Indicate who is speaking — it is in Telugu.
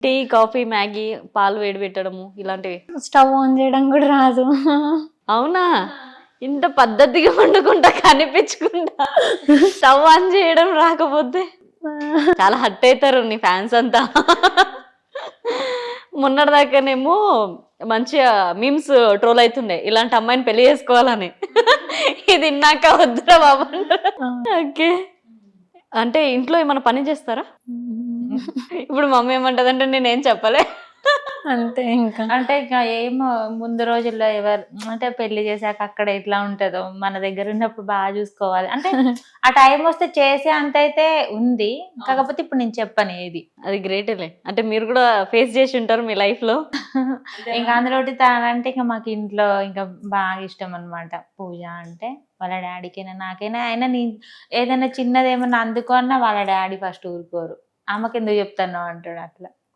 Speaker 1: టీ, కాఫీ, మ్యాగీ, పాలు వేడి పెట్టడము ఇలాంటివి.
Speaker 2: స్టవ్ ఆన్ చేయడం కూడా రాదు.
Speaker 1: అవునా? ఇంత పద్ధతిగా వండుకుంటా కనిపించుకుంటా స్టవ్ ఆన్ చేయడం రాకపోతే చాలా హర్ట్ అవుతారు నీ ఫ్యాన్స్ అంతా. మొన్నటిదాకానేమో మంచిగా మీమ్స్ ట్రోల్ అవుతుండే ఇలాంటి అమ్మాయిని పెళ్లి చేసుకోవాలని. ఇది ఇన్నాక వద్దురా బాబు. ఓకే. అంటే ఇంట్లో ఏమైనా పని చేస్తారా? ఇప్పుడు మమ్మీ ఏమంటదంటే నేనేం చెప్పలే.
Speaker 2: అంతే ఇంకా.
Speaker 3: అంటే ఇక ఏమో ముందు రోజుల్లో ఎవరు అంటే పెళ్లి చేశాక అక్కడ ఎట్లా ఉంటుందో మన దగ్గర ఉన్నప్పుడు బాగా చూసుకోవాలి అంటే ఆ టైం వస్తే చేసే అంత అయితే ఉంది. కాకపోతే ఇప్పుడు నేను చెప్పను ఏది.
Speaker 1: అది గ్రేటేలే. అంటే మీరు కూడా ఫేస్ చేసి ఉంటారు మీ లైఫ్ లో.
Speaker 3: ఇంకా అందులోటి తానంటే ఇంకా మాకు ఇంట్లో ఇంకా బాగా ఇష్టం అనమాట. పూజ అంటే వాళ్ళ డాడీకైనా నాకైనా అయినా నేను ఏదైనా చిన్నది ఏమన్నా అందుకున్నా వాళ్ళ డాడీ ఫస్ట్ ఊరుకోరు. ఆమెకి ఎందుకు చెప్తాను అంటాడు అట్లా.